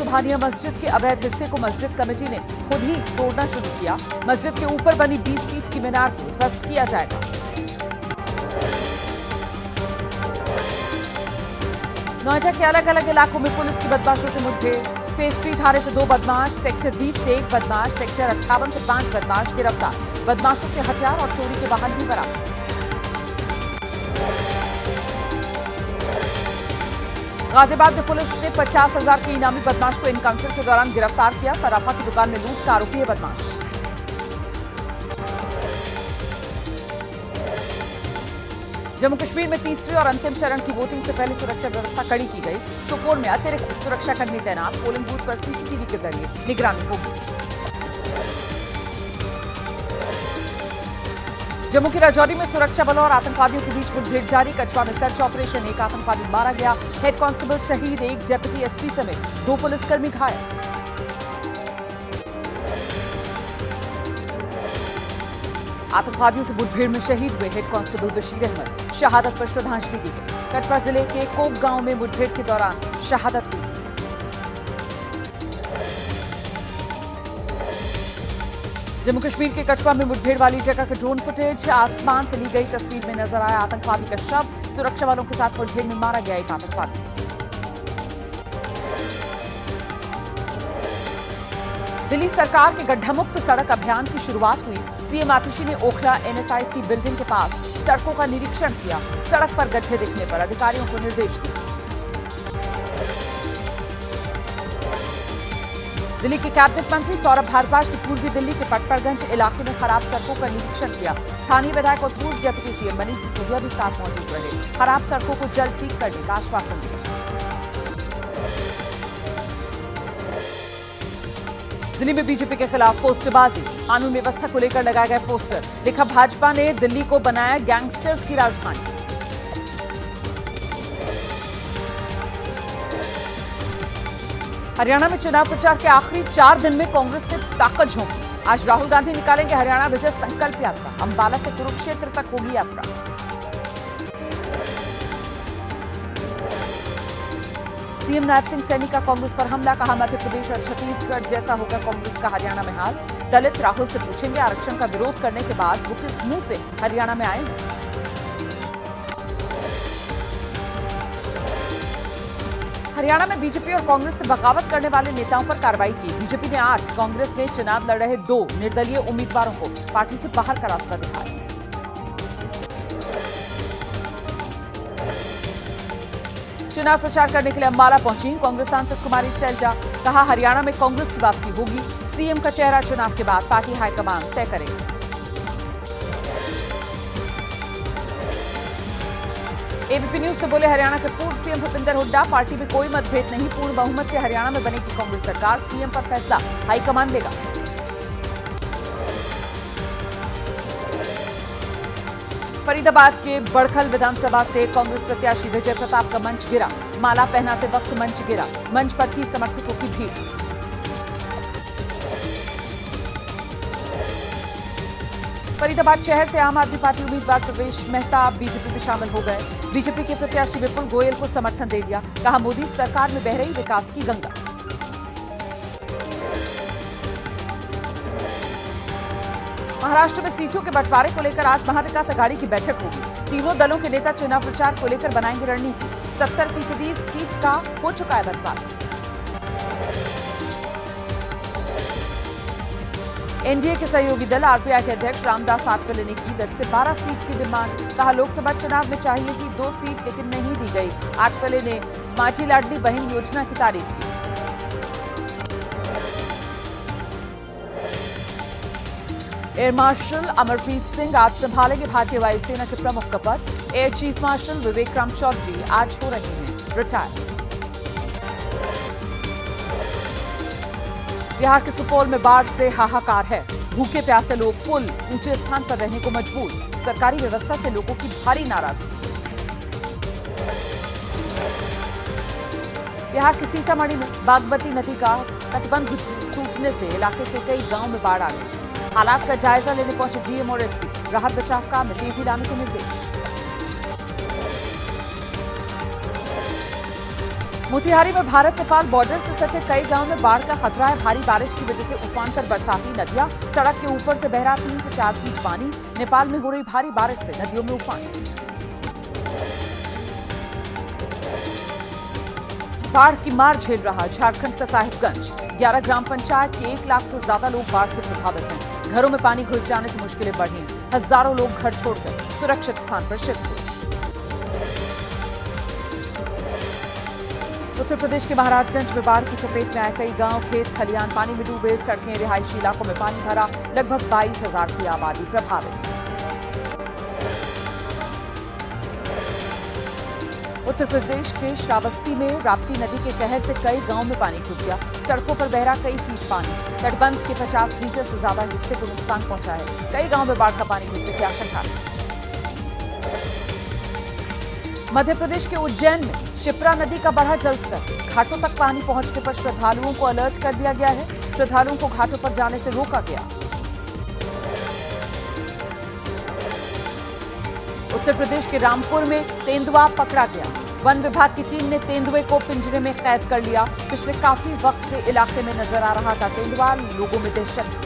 सुभानिया मस्जिद के अवैध हिस्से को मस्जिद कमेटी ने खुद ही तोड़ना शुरू किया। मस्जिद के ऊपर बनी 20 फीट की मीनार को ध्वस्त किया जाएगा। नोएडा के अलग अलग इलाकों में पुलिस की बदमाशों से मुठभेड़। फेस 3 थाने से 2 बदमाश, सेक्टर 20 से 1 बदमाश, सेक्टर 58 से 5 बदमाश गिरफ्तार। बदमाशों से हथियार और चोरी के वाहन भी बरामद। गाजियाबाद में पुलिस ने 50,000 के इनामी बदमाश को एनकाउंटर के दौरान गिरफ्तार किया। सराफा की दुकान में लूट का आरोपी है बदमाश। जम्मू कश्मीर में तीसरे और अंतिम चरण की वोटिंग से पहले सुरक्षा व्यवस्था कड़ी की गई। सोपोर में अतिरिक्त सुरक्षाकर्मी तैनात। पोलिंग बूथ पर सीसीटीवी के जरिए निगरानी होगी। जम्मू के राजौरी में सुरक्षा बलों और आतंकवादियों के बीच मुठभेड़ जारी। कचवा में सर्च ऑपरेशन, 1 आतंकवादी मारा गया। हेड कांस्टेबल शहीद, 1 डिप्टी एसपी समेत 2 पुलिसकर्मी घायल। आतंकवादियों से मुठभेड़ में शहीद हुए हेड कांस्टेबल बशीर अहमद। शहादत पर श्रद्धांजलि दी गई। कटवा जिले के कोक गांव में मुठभेड़ के दौरान शहादत हुई। जम्मू कश्मीर के कचवा में मुठभेड़ वाली जगह के ड्रोन फुटेज। आसमान से ली गई तस्वीर में नजर आया आतंकवादी का शव। सुरक्षा वालों के साथ मुठभेड़ में मारा गया 1 आतंकवादी। दिल्ली सरकार के गड्ढा मुक्त सड़क अभियान की शुरुआत हुई। सीएम आतिशी ने ओखला एनएसआईसी बिल्डिंग के पास सड़कों का निरीक्षण किया। सड़क पर गड्ढे दिखने पर अधिकारियों को निर्देश दिए। दिल्ली के कैबिनेट मंत्री सौरभ भारद्वाज ने पूर्वी दिल्ली के पटपरगंज इलाके में खराब सड़कों का निरीक्षण किया। स्थानीय विधायक और पूर्व डिप्टी सीएम मनीष सिसोदिया भी साथ मौजूद रहे। खराब सड़कों को जल्द ठीक करने का आश्वासन दिया। दिल्ली में बीजेपी के खिलाफ पोस्टरबाजी। कानून व्यवस्था को लेकर लगाए गए पोस्टर। लिखा, भाजपा ने दिल्ली को बनाया गैंगस्टर्स की राजधानी। हरियाणा में चुनाव प्रचार के आखिरी 4 दिन में कांग्रेस ने ताकत झोंकी। आज राहुल गांधी निकालेंगे हरियाणा विजय संकल्प यात्रा। अंबाला से कुरुक्षेत्र तक होगी यात्रा। सीएम नायब सिंह सैनी का कांग्रेस पर हमला। कहा, मध्य प्रदेश और छत्तीसगढ़ जैसा होगा कांग्रेस का हरियाणा में हाल। दलित राहुल से पूछेंगे आरक्षण का विरोध करने के बाद वो किस मुंह से हरियाणा में आए। हरियाणा में बीजेपी और कांग्रेस ने बगावत करने वाले नेताओं पर कार्रवाई की। बीजेपी ने 8, कांग्रेस ने चुनाव लड़ रहे 2 निर्दलीय उम्मीदवारों को पार्टी से बाहर का रास्ता दिखाया। चुनाव प्रचार करने के लिए अंबाला पहुंची कांग्रेस सांसद कुमारी सैलजा। कहा, हरियाणा में कांग्रेस की वापसी होगी। सीएम का चेहरा चुनाव के बाद पार्टी हाईकमान तय करेगी। एबीपी न्यूज से बोले हरियाणा के पूर्व सीएम भूपेंद्र हुड्डा। पार्टी में कोई मतभेद नहीं। पूर्ण बहुमत से हरियाणा में बनेगी कांग्रेस सरकार। सीएम पर फैसला हाईकमान लेगा। फरीदाबाद के बड़खल विधानसभा से कांग्रेस प्रत्याशी विजय प्रताप का मंच गिरा। माला पहनाते वक्त मंच गिरा। मंच पर थी समर्थकों की भीड़। फरीदाबाद शहर से आम आदमी पार्टी उम्मीदवार प्रवेश मेहता बीजेपी में शामिल हो गए। बीजेपी के प्रत्याशी विपुल गोयल को समर्थन दे दिया। कहा, मोदी सरकार में बह रही विकास की गंगा। महाराष्ट्र में सीटों के बंटवारे को लेकर आज महाविकास अघाड़ी की बैठक होगी। तीनों दलों के नेता चुनाव प्रचार को लेकर बनाएंगे रणनीति। 70% सीट का हो चुका है बंटवारा। एनडीए के सहयोगी दल आरपीआई के अध्यक्ष रामदास आठवले ने की 10 से 12 सीट की डिमांड। कहा, लोकसभा चुनाव में चाहिए थी 2 सीट लेकिन नहीं दी गई। आठवले ने माझी लाडली बहन योजना की तारीफ की। एयर मार्शल अमरप्रीत सिंह आज संभालेंगे भारतीय वायुसेना के प्रमुख का पद। एयर चीफ मार्शल विवेक राम चौधरी आज हो रहे हैं रिटायर। बिहार के सुपौल में बाढ़ से हाहाकार है। भूखे प्यासे लोग पुल ऊंचे स्थान पर रहने को मजबूर। सरकारी व्यवस्था से लोगों की भारी नाराजगी। बिहार के सीतामढ़ी में बागमती नदी का तटबंध टूटने से इलाके के कई गांव में बाढ़ आ गई। हालात का जायजा लेने पहुंचे डीएम और एसपी। राहत बचाव काम में तेजी लाने के निर्देश। मोतिहारी में भारत नेपाल बॉर्डर से सटे कई गांव में बाढ़ का खतरा है। भारी बारिश की वजह से उफान पर बरसाती नदियां, सड़क के ऊपर से बह रहा 3 से 4 फीट पानी। नेपाल में हो रही भारी बारिश से नदियों में उफान। बाढ़ की मार झेल रहा झारखंड का साहिबगंज। 11 ग्राम पंचायत के 1 लाख से ज्यादा लोग बाढ़ से प्रभावित हैं। घरों में पानी घुस जाने से मुश्किलें बढ़ी। हजारों लोग घर छोड़कर सुरक्षित स्थान पर शिफ्ट हुए। उत्तर प्रदेश के महाराजगंज में बाढ़ की चपेट में आए कई गांव, खेत खलियान पानी में डूबे। सड़कें, रिहायशी इलाकों में पानी भरा। लगभग 22,000 की आबादी प्रभावित। उत्तर प्रदेश के श्रावस्ती में राप्ती नदी के कहर से कई गांव में पानी घुस गया। सड़कों पर बह रहा कई फीट पानी। तटबंध के 50 मीटर से ज्यादा हिस्से को नुकसान पहुंचा है। कई गांव में बाढ़ का पानी घुसने की आशंका है। मध्य प्रदेश के उज्जैन में शिप्रा नदी का बढ़ा जलस्तर। घाटों तक पानी पहुंचने पर श्रद्धालुओं को अलर्ट कर दिया गया है। श्रद्धालुओं को घाटों पर जाने से रोका गया। उत्तर प्रदेश के रामपुर में तेंदुआ पकड़ा गया। वन विभाग की टीम ने तेंदुए को पिंजरे में कैद कर लिया। पिछले काफी वक्त से इलाके में नजर आ रहा था तेंदुआ। लोगों में दहशत।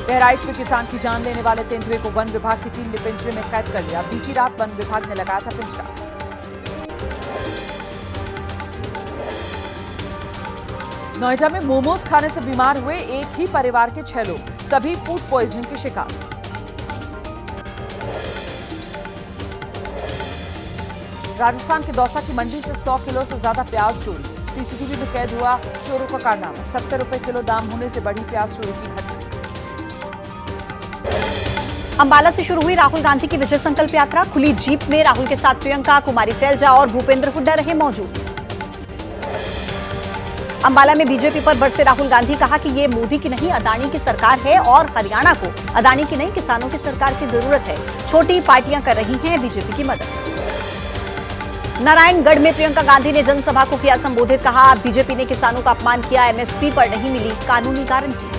बहराइच में किसान की जान लेने वाले तेंदुए को वन विभाग की टीम ने पिंजरे में कैद कर लिया। बीती रात वन विभाग ने लगाया था पिंजरा। नोएडा में मोमोज खाने से बीमार हुए एक ही परिवार के 6 लोग। सभी फूड पॉइजनिंग के शिकार। राजस्थान के दौसा की मंडी से 100 किलो से ज्यादा प्याज चोरी। सीसीटीवी में कैद हुआ चोरों का कारनामा। 70 रुपए किलो दाम होने से बढ़ी प्याज चोरी की घटना। अंबाला से शुरू हुई राहुल गांधी की विजय संकल्प यात्रा। खुली जीप में राहुल के साथ प्रियंका, कुमारी सैलजा और भूपेंद्र हुड्डा रहे मौजूद। अंबाला में बीजेपी पर बरसे राहुल गांधी, कहा कि ये मोदी की नहीं अदानी की सरकार है और हरियाणा को अदानी की नहीं किसानों की सरकार की जरूरत है। छोटी पार्टियां कर रही हैं बीजेपी की मदद। नारायणगढ़ में प्रियंका गांधी ने जनसभा को किया संबोधित, कहा बीजेपी ने किसानों का अपमान किया। एमएसपी पर नहीं मिली कानूनी गारंटी।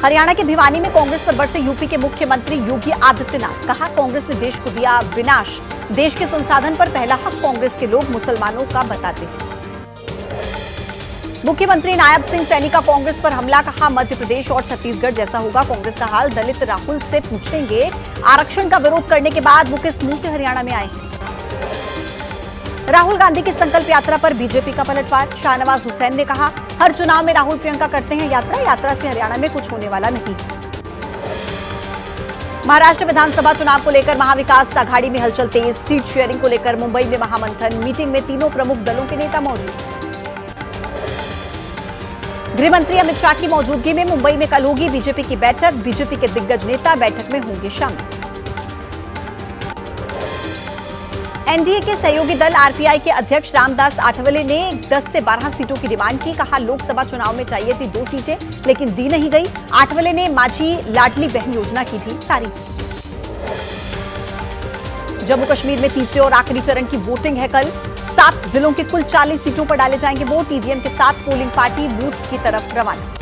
हरियाणा के भिवानी में कांग्रेस पर बरसे यूपी के मुख्यमंत्री योगी आदित्यनाथ, कहा कांग्रेस ने देश को दिया विनाश। देश के संसाधन पर पहला हक कांग्रेस के लोग मुसलमानों का बताते हैं। मुख्यमंत्री नायब सिंह सैनी का कांग्रेस पर हमला, कहा मध्य प्रदेश और छत्तीसगढ़ जैसा होगा कांग्रेस का हाल। दलित राहुल से पूछेंगे आरक्षण का विरोध करने के बाद वो किस मुंह से हरियाणा में आए हैं। राहुल गांधी की संकल्प यात्रा पर बीजेपी का पलटवार। शाहनवाज हुसैन ने कहा हर चुनाव में राहुल प्रियंका करते हैं यात्रा से हरियाणा में कुछ होने वाला नहीं। महाराष्ट्र विधानसभा चुनाव को लेकर महाविकास आघाड़ी में हलचल तेज। सीट शेयरिंग को लेकर मुंबई में महामंथन। मीटिंग में तीनों प्रमुख दलों के नेता मौजूद। गृह मंत्री अमित शाह की मौजूदगी में मुंबई में कल होगी बीजेपी की बैठक। बीजेपी के दिग्गज नेता बैठक में होंगे शामिल। एनडीए के सहयोगी दल आरपीआई के अध्यक्ष रामदास आठवले ने 10 से 12 सीटों की डिमांड की, कहा लोकसभा चुनाव में चाहिए थी 2 सीटें लेकिन दी नहीं गई। आठवले ने माझी लाडली बहन योजना की थी तारीफ। जम्मू कश्मीर में तीसरे और आखिरी चरण की वोटिंग है कल। 7 जिलों के कुल 40 सीटों पर डाले जाएंगे वोट। ईवीएम के साथ पोलिंग पार्टी बूथ की तरफ रवाना।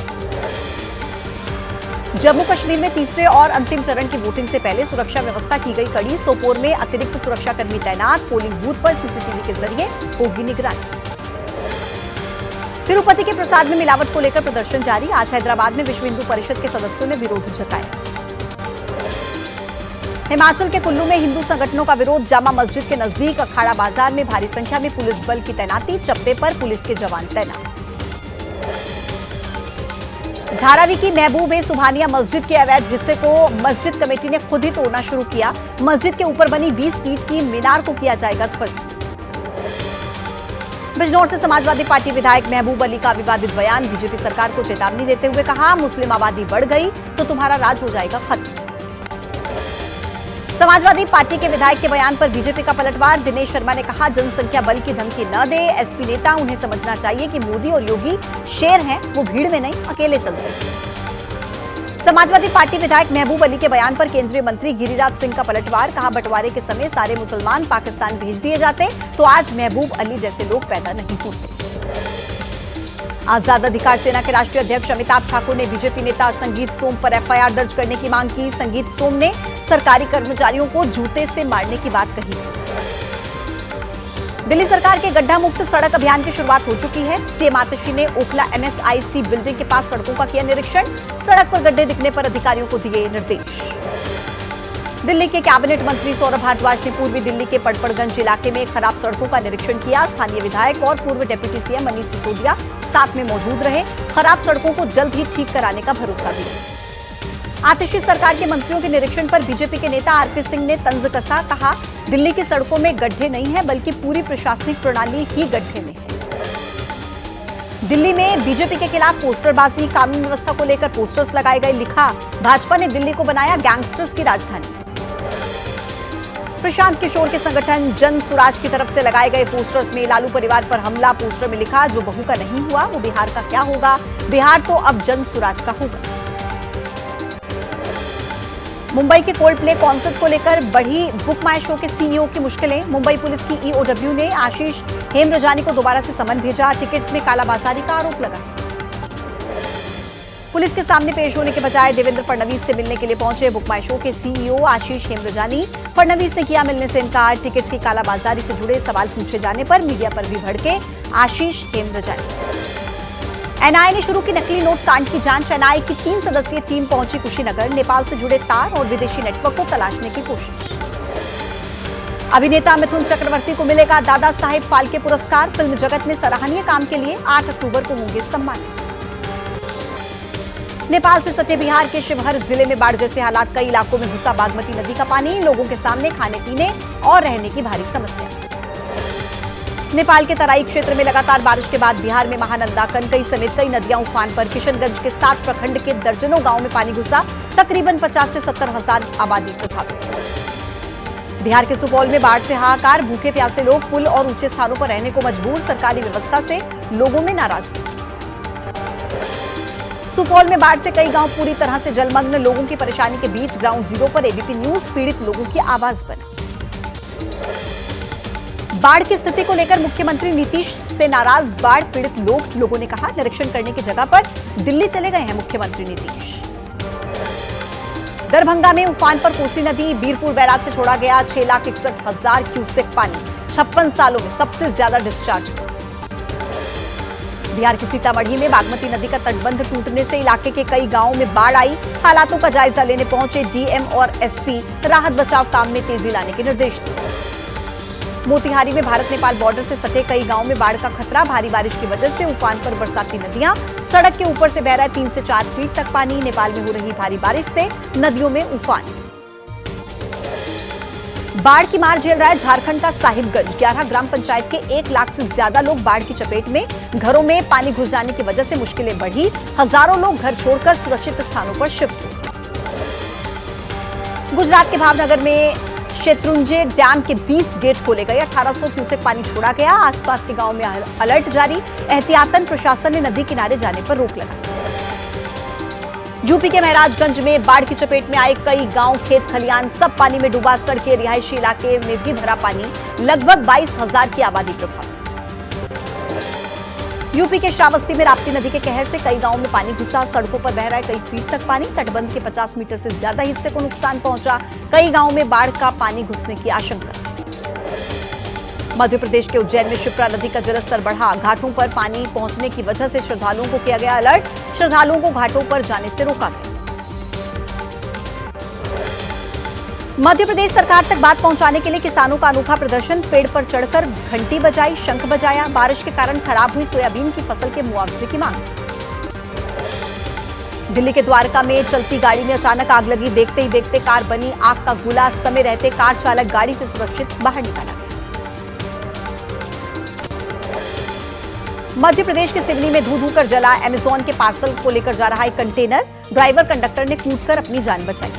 जम्मू कश्मीर में तीसरे और अंतिम चरण की वोटिंग से पहले सुरक्षा व्यवस्था की गई कड़ी। सोपोर में अतिरिक्त सुरक्षाकर्मी तैनात। पोलिंग बूथ पर सीसीटीवी के जरिए होगी निगरानी। तिरुपति के प्रसाद में मिलावट को लेकर प्रदर्शन जारी। आज हैदराबाद में विश्व हिंदू परिषद के सदस्यों ने विरोध जताया। हिमाचल के कुल्लू में हिंदू संगठनों का विरोध। जामा मस्जिद के नजदीक अखाड़ा बाजार में भारी संख्या में पुलिस बल की तैनाती। चप्पे पर पुलिस के जवान तैनात। धारावी की महबूब सुभानिया मस्जिद के अवैध हिस्से को मस्जिद कमेटी ने खुद ही तोड़ना शुरू किया। मस्जिद के ऊपर बनी 20 फीट की मीनार को किया जाएगा ध्वस्त। बिजनौर से समाजवादी पार्टी विधायक महबूब अली का विवादित बयान। बीजेपी सरकार को चेतावनी देते हुए कहा मुस्लिम आबादी बढ़ गई तो तुम्हारा राज हो जाएगा खत्म। समाजवादी पार्टी के विधायक के बयान पर बीजेपी का पलटवार। दिनेश शर्मा ने कहा जनसंख्या बल की धमकी न दे। एसपी नेता उन्हें समझना चाहिए कि मोदी और योगी शेर हैं, वो भीड़ में नहीं अकेले चलते हैं। समाजवादी पार्टी विधायक महबूब अली के बयान पर केंद्रीय मंत्री गिरिराज सिंह का पलटवार। कहा बंटवारे के समय सारे मुसलमान पाकिस्तान भेज दिए जाते तो आज महबूब अली जैसे लोग पैदा नहीं होते। आजाद अधिकार सेना के राष्ट्रीय अध्यक्ष अमिताभ ठाकुर ने बीजेपी नेता संगीत सोम पर एफआईआर दर्ज करने की मांग की। संगीत सोम ने सरकारी कर्मचारियों को जूते से मारने की बात कही। दिल्ली सरकार के गड्ढा मुक्त सड़क अभियान की शुरुआत हो चुकी है। सीएम आतिशी ने ओखला एनएसआईसी बिल्डिंग के पास सड़कों का किया निरीक्षण। सड़क पर गड्ढे दिखने पर अधिकारियों को दिए निर्देश। दिल्ली के कैबिनेट मंत्री सौरभ भारद्वाज ने पूर्वी दिल्ली के पड़पड़गंज इलाके में खराब सड़कों का निरीक्षण किया। स्थानीय विधायक और पूर्व डिप्टी सीएम मनीष सिसोदिया साथ में मौजूद रहे। खराब सड़कों को जल्द ही ठीक कराने का भरोसा दिया। आतिशी सरकार के मंत्रियों के निरीक्षण पर बीजेपी के नेता आरपी सिंह ने तंज कसा। कहा, दिल्ली की सड़कों में गड्ढे नहीं है बल्कि पूरी प्रशासनिक प्रणाली ही गड्ढे में है। दिल्ली में बीजेपी के खिलाफ पोस्टरबाजी, कानून व्यवस्था को लेकर पोस्टर्स लगाए गए। लिखा, भाजपा ने दिल्ली को बनाया गैंगस्टर्स की राजधानी। प्रशांत किशोर के संगठन जन सुराज की तरफ से लगाए गए पोस्टर्स में लालू परिवार पर हमला। पोस्टर में लिखा, जो बहू का नहीं हुआ वो बिहार का क्या होगा, बिहार तो अब जन सुराज का होगा। मुंबई के कोल्ड प्ले कॉन्सर्ट को लेकर बढ़ी बुक माई शो के सीईओ की मुश्किलें। मुंबई पुलिस की ईओडब्ल्यू ने आशीष हेमरजानी को दोबारा से समन भेजा। टिकट्स में कालाबाजारी का आरोप लगा। पुलिस के सामने पेश होने के बजाय देवेंद्र फडणवीस से मिलने के लिए पहुंचे बुक माई शो के सीईओ आशीष हेमरजानी। फडणवीस ने किया मिलने से इनकार। टिकट्स की कालाबाजारी से जुड़े सवाल पूछे जाने पर मीडिया पर भी भड़के आशीष हेमरजानी। एनआईए ने शुरू की नकली नोट कांड की जांच। एनआईए की 3 सदस्यीय टीम पहुंची कुशीनगर। नेपाल से जुड़े तार और विदेशी नेटवर्क को तलाशने की कोशिश। अभिनेता मिथुन चक्रवर्ती को मिलेगा दादा साहेब फाल्के पुरस्कार। फिल्म जगत में सराहनीय काम के लिए 8 अक्टूबर को होंगे सम्मानित। नेपाल से सटे बिहार के शिवहर जिले में बाढ़ जैसे हालात। कई इलाकों में घुसा बागमती नदी का पानी। लोगों के सामने खाने पीने और रहने की भारी समस्या। नेपाल के तराई क्षेत्र में लगातार बारिश के बाद बिहार में महानंदा, कनकई समेत कई नदियां उफान पर। किशनगंज के 7 प्रखंड के दर्जनों गांव में पानी घुसा। तकरीबन 50 से 70 हजार आबादी प्रभावित। बिहार के सुपौल में बाढ़ से हाहाकार। भूखे प्यासे लोग पुल और ऊंचे स्थानों पर रहने को मजबूर। सरकारी व्यवस्था से लोगों में नाराजगी। सुपौल में बाढ़ से कई गांव पूरी तरह से जलमग्न। लोगों की परेशानी के बीच ग्राउंड जीरो पर एबीपी न्यूज पीड़ित लोगों की आवाज बना। बाढ़ की स्थिति को लेकर मुख्यमंत्री नीतीश से नाराज बाढ़ पीड़ित लोगों ने कहा, निरीक्षण करने की जगह पर दिल्ली चले गए हैं मुख्यमंत्री नीतीश। दरभंगा में उफान पर कोसी नदी। बीरपुर बैराज से छोड़ा गया 6,61,000 क्यूसेक पानी। 56 सालों में सबसे ज्यादा डिस्चार्ज। बिहार के सीतामढ़ी में बागमती नदी का तटबंध टूटने से इलाके के कई गांवों में बाढ़ आई। हालातों का जायजा लेने पहुंचे डीएम और एसपी। राहत बचाव काम में तेजी लाने के निर्देश दिए। मोतिहारी में भारत नेपाल बॉर्डर से सटे कई गांवों में बाढ़ का खतरा। भारी बारिश की वजह से उफान पर बरसाती नदियां। सड़क के ऊपर से बह रहा है 3 से 4 फीट तक पानी। नेपाल में हो रही भारी बारिश से नदियों में उफान। बाढ़ की मार झेल रहा है झारखंड का साहिबगंज। 11 ग्राम पंचायत के 1 लाख से ज्यादा लोग बाढ़ की चपेट में। घरों में पानी घुस जाने की वजह से मुश्किलें बढ़ी। हजारों लोग घर छोड़कर सुरक्षित स्थानों पर शिफ्ट हुए। गुजरात के भावनगर में शेत्रुंजे डैम के 20 गेट खोले गए। 1800 क्यूसेक पानी छोड़ा गया। आसपास के गांव में अलर्ट जारी। एहतियातन प्रशासन ने नदी किनारे जाने पर रोक लगाई। यूपी के महराजगंज में बाढ़ की चपेट में आए कई गांव, खेत खलियान सब पानी में डूबा। सड़कें, रिहायशी इलाके में भी भरा पानी। लगभग 22,000 की आबादी प्रभावित। यूपी के श्रावस्ती में राप्ती नदी के कहर से कई गांवों में पानी घुसा। सड़कों पर बह रहा है कई फीट तक पानी। तटबंध के 50 मीटर से ज्यादा हिस्से को नुकसान पहुंचा। कई गांवों में बाढ़ का पानी घुसने की आशंका। मध्य प्रदेश के उज्जैन में शिप्रा नदी का जलस्तर बढ़ा। घाटों पर पानी पहुंचने की वजह से श्रद्धालुओं को किया गया अलर्ट। श्रद्धालुओं को घाटों पर जाने से रोका गया। मध्य प्रदेश सरकार तक बात पहुंचाने के लिए किसानों का अनोखा प्रदर्शन। पेड़ पर चढ़कर घंटी बजाई, शंख बजाया। बारिश के कारण खराब हुई सोयाबीन की फसल के मुआवजे की मांग। दिल्ली के द्वारका में चलती गाड़ी में अचानक आग लगी। देखते ही देखते कार बनी आग का गोला। समय रहते कार चालक गाड़ी से सुरक्षित बाहर निकाला गया। मध्य प्रदेश के सिवनी में धू धू कर जला अमेजॉन के पार्सल को लेकर जा रहा एक कंटेनर। ड्राइवर कंडक्टर ने कूदकर अपनी जान बचाई।